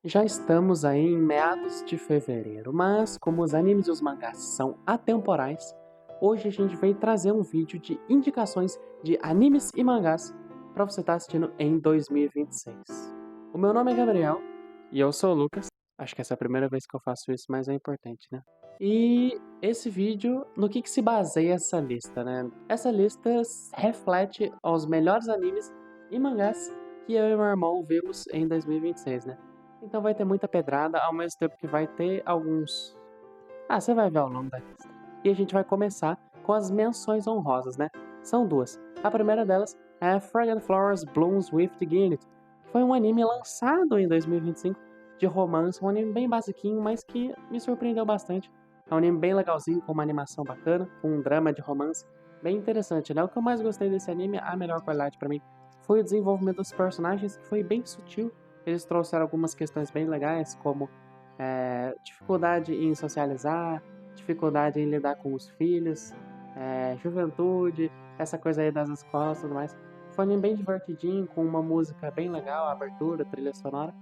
Já estamos aí em meados de fevereiro, mas como os animes e os mangás são atemporais, hoje a gente veio trazer um vídeo de indicações de animes e mangás para você estar assistindo em 2026. O meu nome é Gabriel e eu sou o Lucas. Acho que essa é a primeira vez que eu faço isso, mas é importante, né? E esse vídeo, no que se baseia essa lista, né? Essa lista reflete os melhores animes e mangás que eu e meu irmão vimos em 2026, né? Então vai ter muita pedrada, ao mesmo tempo que vai ter alguns. Você vai ver ao longo da lista. E a gente vai começar com as menções honrosas, né? São duas. A primeira delas é Fragrant Flowers Blooms with the Giant, que foi um anime lançado em 2025 de romance, um anime bem basiquinho, mas que me surpreendeu bastante. É um anime bem legalzinho, com uma animação bacana, com um drama de romance bem interessante, né? O que eu mais gostei desse anime, a melhor qualidade pra mim, foi o desenvolvimento dos personagens, que foi bem sutil. Eles trouxeram algumas questões bem legais, como dificuldade em socializar, dificuldade em lidar com os filhos, juventude, essa coisa aí das escolas e tudo mais. Foi um anime bem divertidinho, com uma música bem legal, abertura, trilha sonora.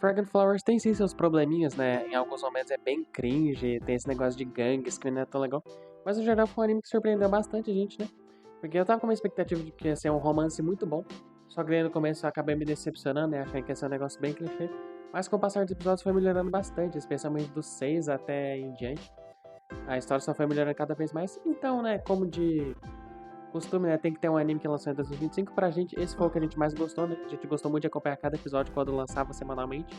Fragrant Flowers tem sim seus probleminhas, né? Em alguns momentos é bem cringe, tem esse negócio de gangues que não é tão legal. Mas no geral foi um anime que surpreendeu bastante a gente, né? Porque eu tava com uma expectativa de que ia ser um romance muito bom. Só que aí no começo eu acabei me decepcionando, né? Achei que ia ser um negócio bem clichê. Mas com o passar dos episódios foi melhorando bastante, especialmente dos 6 até em diante. A história só foi melhorando cada vez mais. Então, né, como de costume, né, tem que ter um anime que lançou em 2025. Pra gente, esse foi o que a gente mais gostou, né? A gente gostou muito de acompanhar cada episódio quando lançava semanalmente.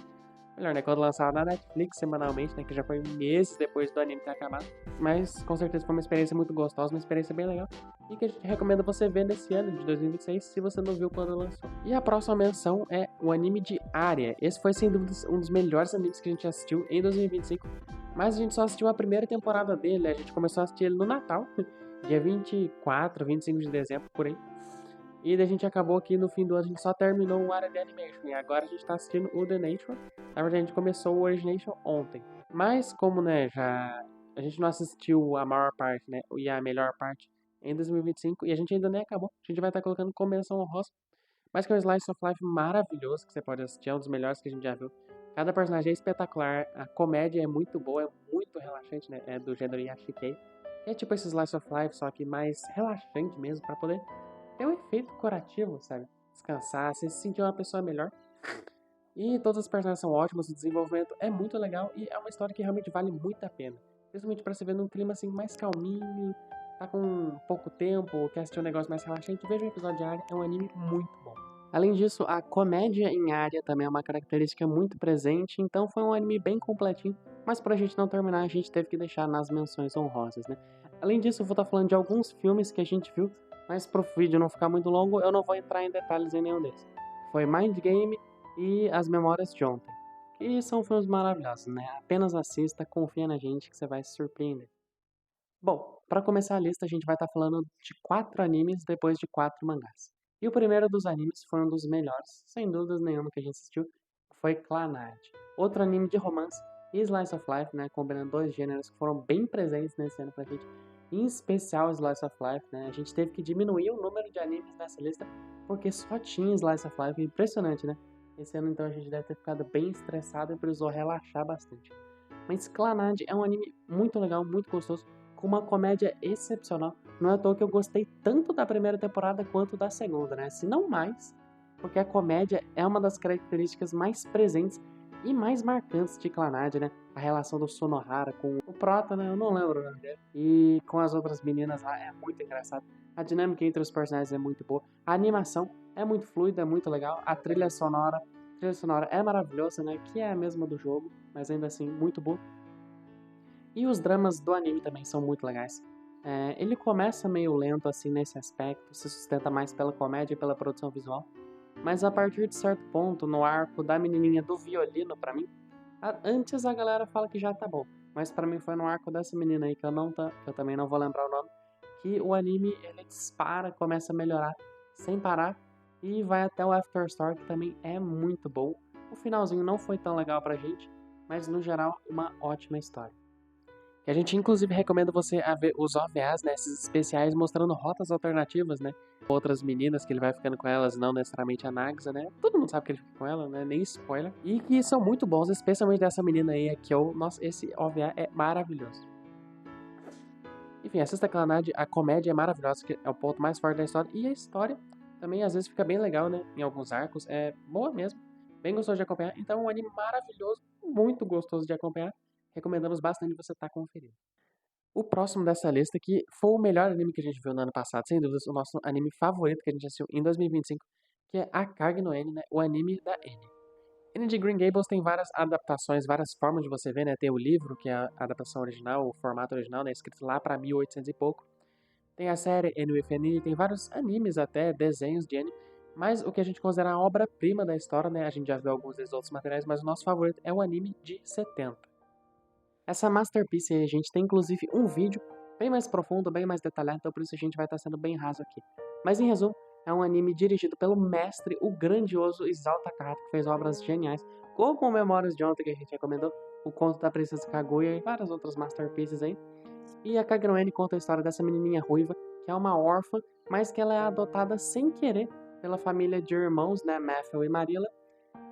Melhor, né? Quando lançava na Netflix semanalmente, né? Que já foi meses depois do anime ter acabado. Mas com certeza foi uma experiência muito gostosa, uma experiência bem legal. E que a gente recomenda você ver nesse ano de 2026, se você não viu quando lançou. E a próxima menção é o anime de Aria. Esse foi sem dúvidas um dos melhores animes que a gente assistiu em 2025. Mas a gente só assistiu a primeira temporada dele, a gente começou a assistir ele no Natal, dia 24, 25 de dezembro, por aí. E daí a gente acabou aqui no fim do ano, a gente só terminou o Ara de Animation. E agora a gente tá assistindo o The Nation. Na verdade, a gente começou o Origination ontem. Mas como, né, já a gente não assistiu a maior parte, né, e a melhor parte em 2025, e a gente ainda nem acabou. A gente vai estar colocando como menção honrosa. Mas que é um Slice of Life maravilhoso que você pode assistir, é um dos melhores que a gente já viu. Cada personagem é espetacular, a comédia é muito boa, é muito relaxante, né, é do gênero Yashikei. É tipo esse Slice of Life, só que mais relaxante mesmo, pra poder tem um efeito curativo, sabe? Descansar, você se sentir uma pessoa melhor. E todas as personagens são ótimas, o desenvolvimento é muito legal e é uma história que realmente vale muito a pena. Principalmente pra você ver num clima assim mais calminho, tá com pouco tempo, quer assistir um negócio mais relaxante, veja o episódio de Aria, é um anime muito bom. Além disso, a comédia em Aria também é uma característica muito presente, então foi um anime bem completinho, mas pra gente não terminar, a gente teve que deixar nas menções honrosas, né? Além disso, eu vou estar falando de alguns filmes que a gente viu, mas pro vídeo não ficar muito longo, eu não vou entrar em detalhes em nenhum deles. Foi Mind Game e As Memórias de Ontem, que são filmes maravilhosos, né? Apenas assista, confia na gente que você vai se surpreender. Bom, para começar a lista, a gente vai estar falando de 4 animes depois de 4 mangás. E o primeiro dos animes foi um dos melhores, sem dúvidas nenhuma, que a gente assistiu, foi Clannad. Outro anime de romance e Slice of Life, né, combinando dois gêneros que foram bem presentes nesse ano pra gente. Em especial Slice of Life, né, a gente teve que diminuir o número de animes nessa lista, porque só tinha Slice of Life, impressionante, né? Esse ano então a gente deve ter ficado bem estressado e precisou relaxar bastante. Mas Clannad é um anime muito legal, muito gostoso, com uma comédia excepcional. Não é à toa que eu gostei tanto da primeira temporada quanto da segunda, né? Se não mais, porque a comédia é uma das características mais presentes e mais marcantes de Clannad, né? A relação do Sonohara com o Prota, né? Eu não lembro o nome dele. E com as outras meninas lá é muito engraçado. A dinâmica entre os personagens é muito boa. A animação é muito fluida, é muito legal. A trilha sonora é maravilhosa, né? Que é a mesma do jogo, mas ainda assim muito boa. E os dramas do anime também são muito legais. Ele começa meio lento assim nesse aspecto, se sustenta mais pela comédia e pela produção visual. Mas a partir de certo ponto, no arco da menininha do violino, pra mim, antes a galera fala que já tá bom. Mas pra mim foi no arco dessa menina aí que que eu também não vou lembrar o nome, que o anime ele dispara, começa a melhorar sem parar e vai até o After Story que também é muito bom. O finalzinho não foi tão legal pra gente, mas no geral uma ótima história. Que a gente inclusive recomenda você a ver os OVAs, né, esses especiais mostrando rotas alternativas, né, outras meninas que ele vai ficando com elas, não necessariamente a Nagisa, né, todo mundo sabe que ele fica com ela, né, nem spoiler, e que são muito bons, especialmente dessa menina aí, que nossa, esse OVA é maravilhoso. Enfim, assista Clannad, a comédia é maravilhosa, que é o ponto mais forte da história, e a história também às vezes fica bem legal, né, em alguns arcos, é boa mesmo, bem gostoso de acompanhar, então é um anime maravilhoso, muito gostoso de acompanhar, recomendamos bastante você estar conferindo. O próximo dessa lista, que foi o melhor anime que a gente viu no ano passado, sem dúvidas, o nosso anime favorito que a gente assistiu em 2025, que é Akagi no N, né? O anime da N. N de Green Gables tem várias adaptações, várias formas de você ver, né? Tem o livro, que é a adaptação original, o formato original, né? Escrito lá pra 1800 e pouco. Tem a série N with N, tem vários animes até, desenhos de N. Mas o que a gente considera a obra-prima da história, né? A gente já viu alguns desses outros materiais, mas o nosso favorito é o anime de 70. Essa Masterpiece aí, a gente tem inclusive um vídeo bem mais profundo, bem mais detalhado, então por isso a gente vai estar sendo bem raso aqui. Mas em resumo, é um anime dirigido pelo mestre, o grandioso Isao Takahata, que fez obras geniais, como Memórias de Ontem, que a gente recomendou, O Conto da Princesa Kaguya e várias outras masterpieces aí. E a Kagero N conta a história dessa menininha ruiva, que é uma órfã, mas que ela é adotada sem querer pela família de irmãos, né, Matthew e Marilla,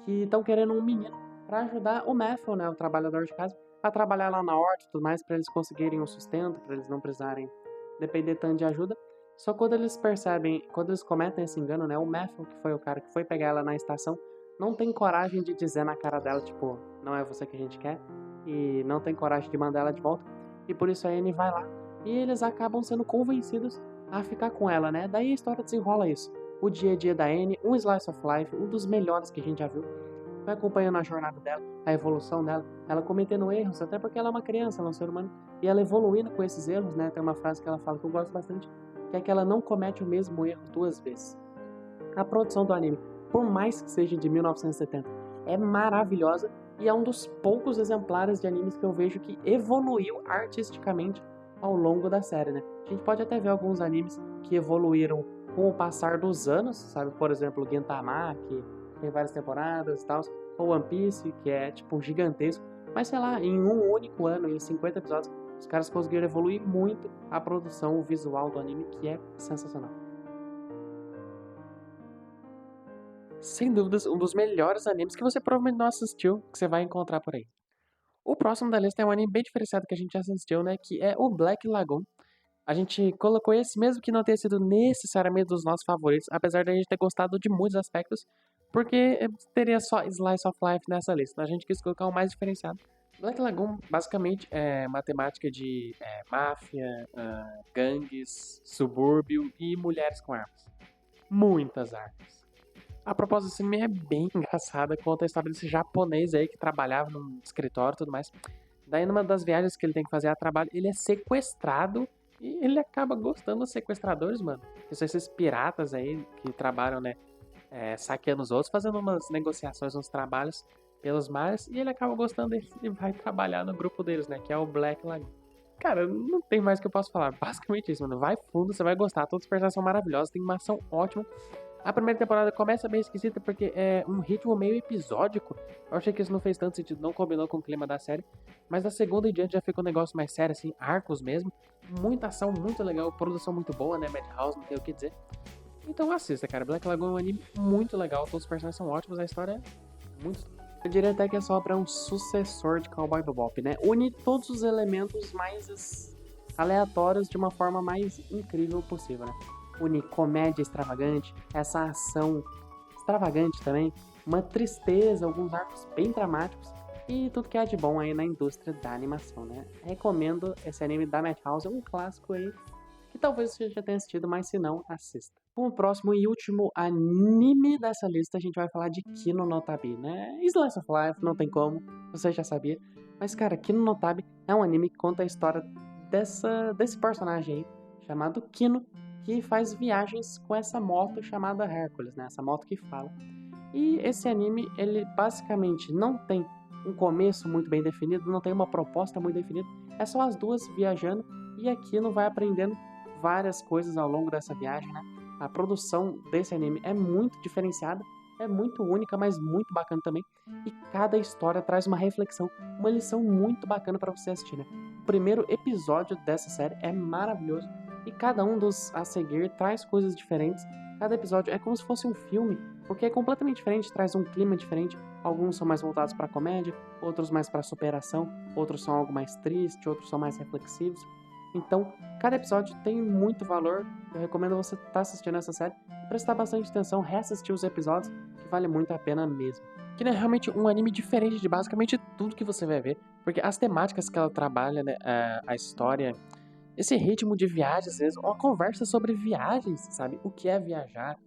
que estão querendo um menino para ajudar o Matthew, né, o trabalhador de casa, a trabalhar lá na horta e tudo mais, para eles conseguirem um sustento, para eles não precisarem depender tanto de ajuda. Só quando eles percebem, quando eles cometem esse engano, né, o Matthew, que foi o cara que foi pegar ela na estação, não tem coragem de dizer na cara dela, tipo, não é você que a gente quer, e não tem coragem de mandar ela de volta, e por isso a Anne vai lá, e eles acabam sendo convencidos a ficar com ela, né, daí a história desenrola isso. O dia a dia da Anne, um slice of life, um dos melhores que a gente já viu, vai acompanhando a jornada dela, a evolução dela, ela cometendo erros, até porque ela é uma criança, ela é um ser humano, e ela evoluindo com esses erros, né? Tem uma frase que ela fala que eu gosto bastante, que é que ela não comete o mesmo erro duas vezes. A produção do anime, por mais que seja de 1970, é maravilhosa e é um dos poucos exemplares de animes que eu vejo que evoluiu artisticamente ao longo da série, né? A gente pode até ver alguns animes que evoluíram com o passar dos anos, sabe? Por exemplo, Gintama, que tem várias temporadas e tal, ou One Piece, que é, tipo, gigantesco. Mas, sei lá, em um único ano, em 50 episódios, os caras conseguiram evoluir muito a produção visual do anime, que é sensacional. Sem dúvidas, um dos melhores animes que você provavelmente não assistiu, que você vai encontrar por aí. O próximo da lista é um anime bem diferenciado que a gente já assistiu, né? Que é o Black Lagoon. A gente colocou esse mesmo que não tenha sido necessariamente dos nossos favoritos, apesar de a gente ter gostado de muitos aspectos, porque teria só Slice of Life nessa lista. A gente quis colocar um mais diferenciado. Black Lagoon basicamente é matemática de máfia, gangues, subúrbio e mulheres com armas. Muitas armas. A proposta desse anime é bem engraçada, conta a história desse japonês aí que trabalhava num escritório e tudo mais. Daí, numa das viagens que ele tem que fazer a trabalho, ele é sequestrado e ele acaba gostando dos sequestradores, mano. Que são esses piratas aí que trabalham, né, saqueando os outros, fazendo umas negociações, uns trabalhos pelos mares, e ele acaba gostando deles e vai trabalhar no grupo deles, né, que é o Black Lagoon. Cara, não tem mais o que eu posso falar. Basicamente isso, mano. Vai fundo, você vai gostar. Todos os personagens são maravilhosos, tem uma ação ótima. A primeira temporada começa bem esquisita porque é um ritmo meio episódico. Eu achei que isso não fez tanto sentido, não combinou com o clima da série. Mas da segunda em diante já fica um negócio mais sério, assim, arcos mesmo. Muita ação, muito legal, produção muito boa, né? Madhouse, não tem o que dizer. Então assista, cara. Black Lagoon é um anime muito legal, todos os personagens são ótimos, a história é muito... Eu diria até que essa obra é um sucessor de Cowboy Bebop, né? Une todos os elementos mais aleatórios de uma forma mais incrível possível, né? Une comédia extravagante, essa ação extravagante também, uma tristeza, alguns arcos bem dramáticos e tudo que há de bom aí na indústria da animação, né? Recomendo esse anime da Madhouse, é um clássico aí que talvez você já tenha assistido, mas se não, assista. O próximo e último anime dessa lista, a gente vai falar de Kino no Tabi, né? Slice of Life, não tem como, você já sabia. Mas, cara, Kino no Tabi é um anime que conta a história desse personagem aí, chamado Kino, que faz viagens com essa moto chamada Hércules, né? Essa moto que fala. E esse anime, ele basicamente não tem um começo muito bem definido, não tem uma proposta muito definida, é só as duas viajando e a Kino vai aprendendo várias coisas ao longo dessa viagem, né? A produção desse anime é muito diferenciada, é muito única, mas muito bacana também. E cada história traz uma reflexão, uma lição muito bacana para você assistir, né? primeiro episódio dessa série é maravilhoso. E cada um dos a seguir traz coisas diferentes. Cada episódio é como se fosse um filme, porque é completamente diferente, traz um clima diferente. Alguns são mais voltados para comédia, outros mais para superação, outros são algo mais triste, outros são mais reflexivos. Então, cada episódio tem muito valor. Eu recomendo você estar assistindo essa série, prestar bastante atenção, reassistir os episódios, que vale muito a pena mesmo. Que é realmente um anime diferente de basicamente tudo que você vai ver, porque as temáticas que ela trabalha, né, a história, esse ritmo de viagens, às vezes, uma conversa sobre viagens, sabe? O que é viajar?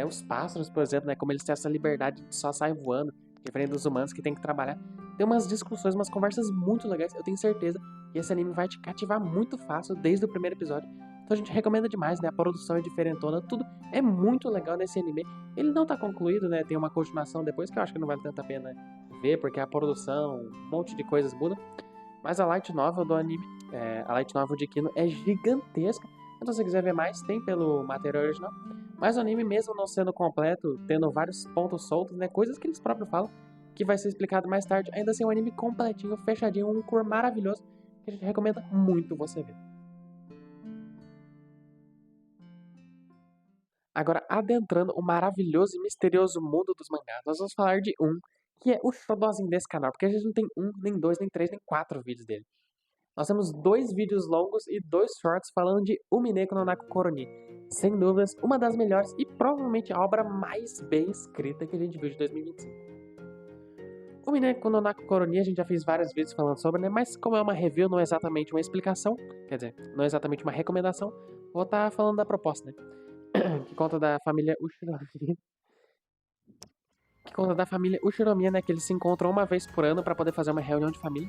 Os pássaros, por exemplo, né? Como eles têm essa liberdade de só sair voando, diferente dos humanos que tem que trabalhar. Tem umas discussões, umas conversas muito legais. Eu tenho certeza que esse anime vai te cativar muito fácil desde o primeiro episódio. Então a gente recomenda demais, né? A produção é diferentona, tudo é muito legal nesse anime. Ele não tá concluído, né? Tem uma continuação depois que eu acho que não vale tanta pena ver, porque a produção, um monte de coisas muda. Mas a light novel do anime, a light novel de Kino é gigantesca. Então se você quiser ver mais, tem pelo material original. Mas o anime mesmo não sendo completo, tendo vários pontos soltos, né, coisas que eles próprios falam, que vai ser explicado mais tarde, ainda assim é um anime completinho, fechadinho, um cor maravilhoso, que a gente recomenda muito você ver. Agora, adentrando o maravilhoso e misterioso mundo dos mangás, nós vamos falar de um, que é o xodózinho desse canal, porque a gente não tem um, nem dois, nem três, nem quatro vídeos dele. Nós temos 2 vídeos longos e 2 shorts falando de Umineko no Naku Koroni. Sem dúvidas, uma das melhores e provavelmente a obra mais bem escrita que a gente viu de 2025. Umineko no Naku Koroni a gente já fez vários vídeos falando sobre, né? Mas como é uma review, não é exatamente uma explicação, quer dizer, não é exatamente uma recomendação, vou estar falando da proposta, né? Que conta da família Ushiromiya. Que conta da família Ushiromiya, né? Que eles se encontram uma vez por ano para poder fazer uma reunião de família.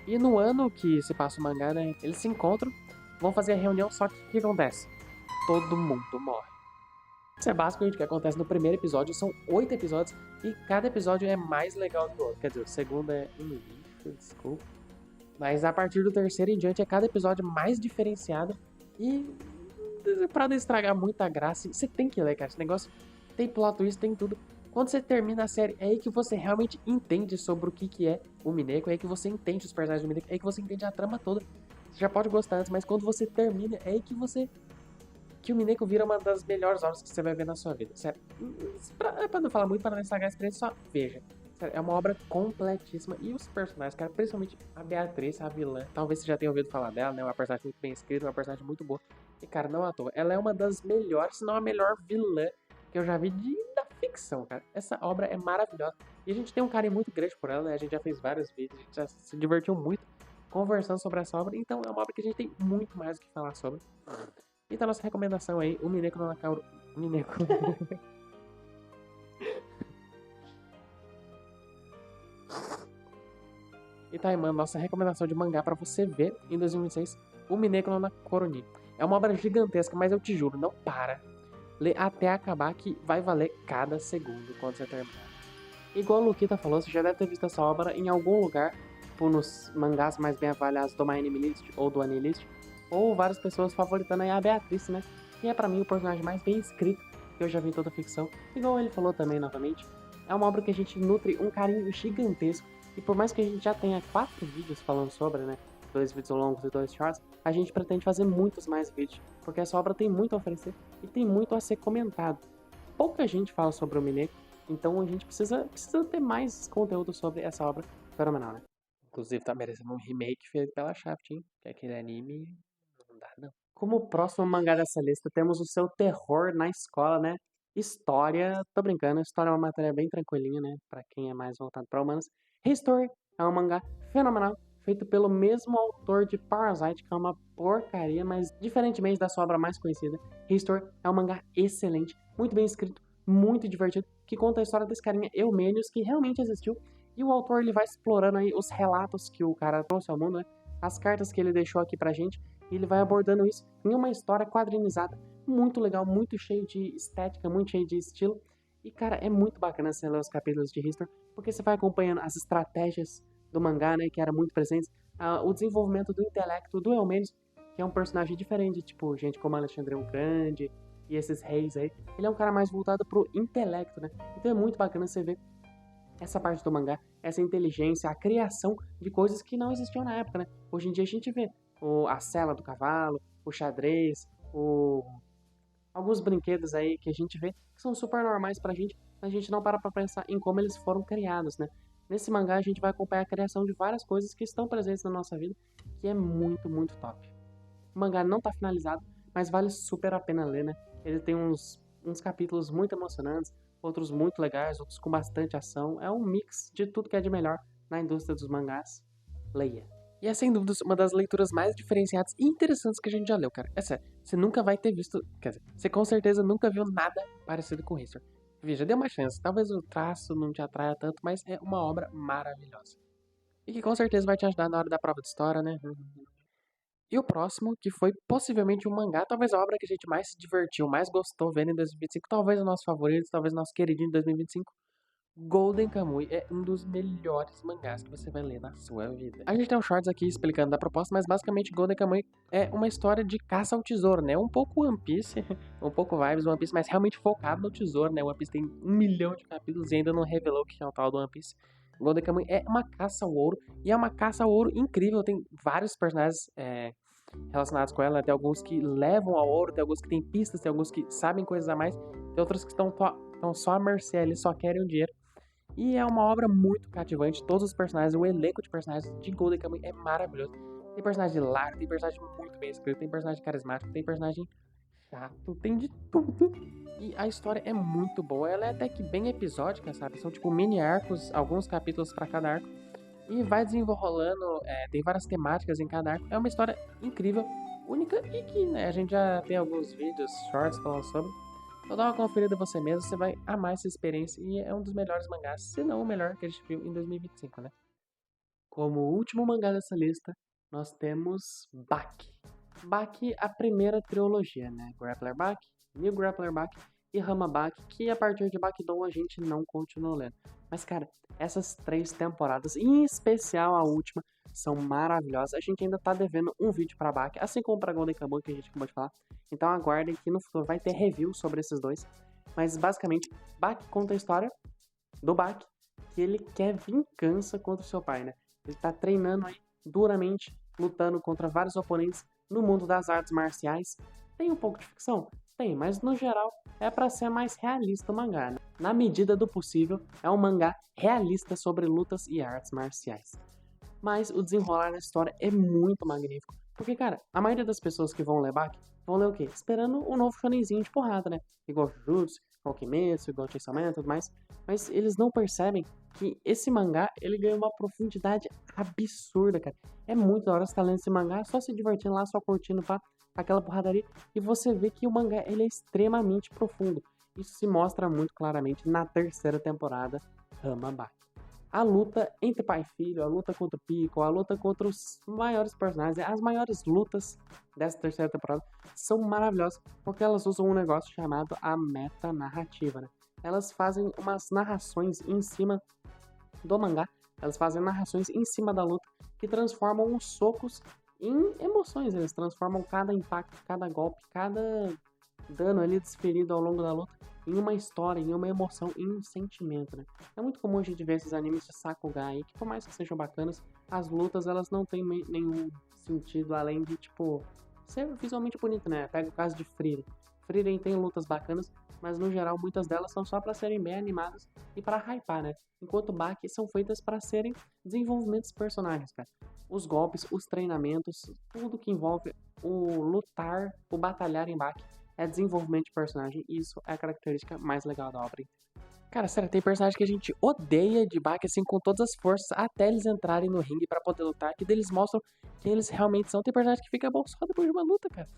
E no ano que se passa o mangá, né, eles se encontram, vão fazer a reunião, só que o que acontece? Todo mundo morre. Isso é basicamente o que acontece no primeiro episódio, são 8 episódios, e cada episódio é mais legal que o outro. Quer dizer, o segundo é um lixo, desculpa. Mas a partir do terceiro em diante é cada episódio mais diferenciado, e pra não estragar muita graça, você tem que ler, cara, esse negócio tem plot twist, tem tudo. Quando você termina a série, é aí que você realmente entende sobre o que é o Mineko, é aí que você entende os personagens do Mineko, é aí que você entende a trama toda. Você já pode gostar antes, mas quando você termina, é aí que o Mineko vira uma das melhores obras que você vai ver na sua vida. Sério, pra não falar muito, para não estragar a experiência, só veja. Sério, é uma obra completíssima. E os personagens, cara, principalmente a Beatriz, a vilã, talvez você já tenha ouvido falar dela, né? Uma personagem muito bem escrita, uma personagem muito boa. E, cara, não à toa, ela é uma das melhores, se não a melhor vilã que eu já vi da ficção, cara. Essa obra é maravilhosa. E a gente tem um carinho muito grande por ela, né? A gente já fez vários vídeos, a gente já se divertiu muito conversando sobre essa obra. Então é uma obra que a gente tem muito mais o que falar sobre. Então, nossa recomendação aí, o Mineko no Nakauro. Mineko. E tá aí, mano, nossa recomendação de mangá pra você ver em 2026, o Mineko no Nakoroni. É uma obra gigantesca, mas eu te juro, não para. Lê até acabar que vai valer cada segundo quando você terminar. Igual o Luquita falou, você já deve ter visto essa obra em algum lugar, tipo nos mangás mais bem avaliados do My Anime List ou do Anilist, ou várias pessoas favoritando aí a Beatriz, né? Que é pra mim o personagem mais bem escrito que eu já vi em toda a ficção. Igual ele falou também, novamente, é uma obra que a gente nutre um carinho gigantesco, e por mais que a gente já tenha 4 vídeos falando sobre, né? 2 vídeos longos e 2 shorts, a gente pretende fazer muitos mais vídeos, porque essa obra tem muito a oferecer e tem muito a ser comentado. Pouca gente fala sobre o Mineko, então a gente precisa ter mais conteúdo sobre essa obra fenomenal, né? Inclusive tá merecendo um remake feito pela Shaft, hein? Que aquele anime não dá, não. Como próximo mangá dessa lista, temos o seu terror na escola, né? História, tô brincando, história é uma matéria bem tranquilinha, né? Pra quem é mais voltado pra humanos. History é um mangá fenomenal, feito pelo mesmo autor de Parasite, que é uma porcaria, mas diferentemente da sua obra mais conhecida, History é um mangá excelente, muito bem escrito, muito divertido, que conta a história desse carinha Eumenius, que realmente existiu, e o autor ele vai explorando aí os relatos que o cara trouxe ao mundo, né? As cartas que ele deixou aqui pra gente, e ele vai abordando isso em uma história quadrinizada, muito legal, muito cheio de estética, muito cheio de estilo, e cara, é muito bacana você ler os capítulos de History, porque você vai acompanhando as estratégias do mangá, né, que eram muito presentes, o desenvolvimento do intelecto do Elmenes, que é um personagem diferente, tipo, gente como Alexandre o Grande e esses reis aí. Ele é um cara mais voltado pro intelecto, né? Então é muito bacana você ver essa parte do mangá essa inteligência, a criação de coisas que não existiam na época, né? Hoje em dia a gente vê a sela do cavalo, o xadrez, alguns brinquedos aí que a gente vê que são super normais pra gente, mas a gente não para pra pensar em como eles foram criados, né? Nesse mangá a gente vai acompanhar a criação de várias coisas que estão presentes na nossa vida, que é muito, muito top. O mangá não tá finalizado, mas vale super a pena ler, né? Ele tem uns capítulos muito emocionantes, outros muito legais, outros com bastante ação. É um mix de tudo que é de melhor na indústria dos mangás. Leia. E é sem dúvidas uma das leituras mais diferenciadas e interessantes que a gente já leu, cara. É sério, você nunca vai ter visto. Quer dizer, você com certeza nunca viu nada parecido com History. Veja, dê uma chance. Talvez o traço não te atraia tanto, mas é uma obra maravilhosa. E que com certeza vai te ajudar na hora da prova de história, né? E o próximo, que foi possivelmente um mangá, talvez a obra que a gente mais se divertiu, mais gostou vendo em 2025, talvez o nosso favorito, talvez o nosso queridinho de 2025, Golden Kamuy é um dos melhores mangás que você vai ler na sua vida. A gente tem um shorts aqui explicando a proposta, mas basicamente Golden Kamuy é uma história de caça ao tesouro, né? Um pouco One Piece, um pouco vibes One Piece, mas realmente focado no tesouro, né? One Piece tem 1 milhão de capítulos e ainda não revelou o que é o tal do One Piece. Golden Kamuy é uma caça ao ouro, e é uma caça ao ouro incrível, tem vários personagens relacionados com ela, tem alguns que levam ao ouro, tem alguns que têm pistas, tem alguns que sabem coisas a mais, tem outros que estão só à mercê ali, só querem o dinheiro. E é uma obra muito cativante, todos os personagens, o elenco de personagens de Golden Kamuy é maravilhoso. Tem personagem hilário, tem personagem muito bem escrito, tem personagem carismático, tem personagem chato, tem de tudo. E a história é muito boa, ela é até que bem episódica, sabe? São tipo mini arcos, alguns capítulos para cada arco. E vai desenrolando, tem várias temáticas em cada arco. É uma história incrível, única e que, né, a gente já tem alguns vídeos, shorts falando sobre. Então dá uma conferida você mesmo, você vai amar essa experiência e é um dos melhores mangás, se não o melhor que a gente viu em 2025, né? Como último mangá dessa lista, nós temos Baki. Baki, a primeira trilogia, né? Grappler Baki, New Grappler Baki e Rama Baki, que a partir de Bakidou a gente não continuou lendo. Mas, cara, essas 3 temporadas, em especial a última, são maravilhosas. A gente ainda tá devendo um vídeo pra Baki, assim como pra Golden Kamuy, que a gente acabou de falar. Então aguardem que no futuro vai ter review sobre esses dois. Mas, basicamente, Baki conta a história do Baki, que ele quer vingança contra o seu pai, né? Ele tá treinando aí duramente, lutando contra vários oponentes no mundo das artes marciais. Tem um pouco de ficção? Tem, mas no geral é para ser mais realista o mangá, né? Na medida do possível, é um mangá realista sobre lutas e artes marciais. Mas o desenrolar da história é muito magnífico. Porque, cara, a maioria das pessoas que vão ler Baki vão ler o quê? Esperando um novo shonenzinho de porrada, né? Igual Jujutsu, igual Kimetsu, igual Chainsaw Man e tudo mais. Mas eles não percebem que esse mangá, ele ganha uma profundidade absurda, cara. É muito da hora você tá lendo esse mangá, só se divertindo lá, só curtindo pá, aquela porradaria. E você vê que o mangá, ele é extremamente profundo. Isso se mostra muito claramente na terceira temporada, Rama Baki. A luta entre pai e filho, a luta contra o Piccolo, a luta contra os maiores personagens, as maiores lutas dessa terceira temporada são maravilhosas porque elas usam um negócio chamado a metanarrativa, né? Elas fazem umas narrações em cima do mangá, elas fazem narrações em cima da luta que transformam os socos em emoções, eles transformam cada impacto, cada golpe, cada dano ali desferido ao longo da luta em uma história, em uma emoção, em um sentimento, né? É muito comum a gente ver esses animes de Sakuga aí, que por mais que sejam bacanas, as lutas elas não têm nenhum sentido além de, tipo, ser visualmente bonito, né? Pega o caso de Frieren. Frieren tem lutas bacanas, mas no geral muitas delas são só para serem bem animadas e para hypar, né? Enquanto Baki são feitas para serem desenvolvimentos de personagens, cara. Os golpes, os treinamentos, tudo que envolve o lutar, o batalhar em Baki é desenvolvimento de personagem, e isso é a característica mais legal da obra. Cara, sério, tem personagem que a gente odeia de Baki, assim, com todas as forças, até eles entrarem no ringue pra poder lutar, que eles mostram quem eles realmente são. Tem personagem que fica bom só depois de uma luta, cara.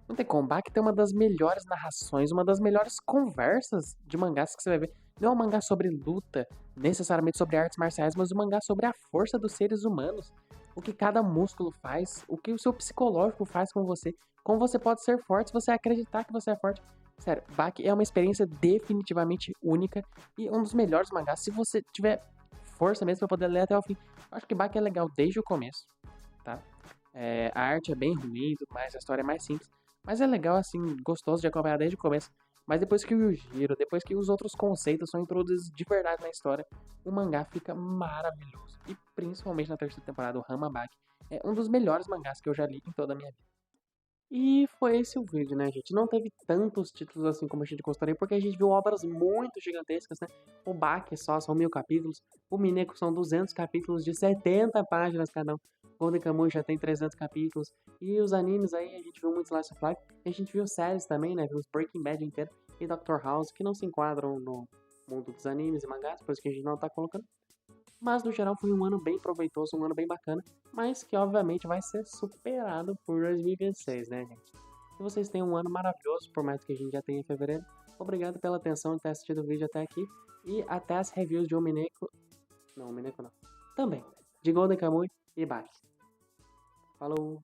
Não tem como. Baki tem uma das melhores narrações, uma das melhores conversas de mangás que você vai ver. Não é um mangá sobre luta, necessariamente sobre artes marciais, mas um mangá sobre a força dos seres humanos. O que cada músculo faz, o que o seu psicológico faz com você, como você pode ser forte se você acreditar que você é forte. Sério, Baki é uma experiência definitivamente única e um dos melhores mangás. Se você tiver força mesmo pra poder ler até o fim, eu acho que Baki é legal desde o começo, tá? A arte é bem ruim e tudo mais, a história é mais simples, mas é legal, assim, gostoso de acompanhar desde o começo. Mas depois que o Yujiro, depois que os outros conceitos são introduzidos de verdade na história, o mangá fica maravilhoso. E principalmente na terceira temporada, o Hamabaki é um dos melhores mangás que eu já li em toda a minha vida. E foi esse o vídeo, né, gente? Não teve tantos títulos assim como a gente gostaria, porque a gente viu obras muito gigantescas, né? O Baki são 1000 capítulos, o Mineko são 200 capítulos de 70 páginas cada um, Golden Kamuy já tem 300 capítulos, e os animes aí, a gente viu muito Slice of Life, a gente viu séries também, né? Vimos Breaking Bad inteiro e Doctor House, que não se enquadram no mundo dos animes e mangás, por isso que a gente não tá colocando. Mas no geral foi um ano bem proveitoso, um ano bem bacana, mas que obviamente vai ser superado por 2026, né, gente? Que vocês tenham um ano maravilhoso, por mais que a gente já tenha em fevereiro. Obrigado pela atenção e ter assistido o vídeo até aqui. E até as reviews de Omineko. Não, Omineko não. Também. De Golden Kamuy e Baki. Falou!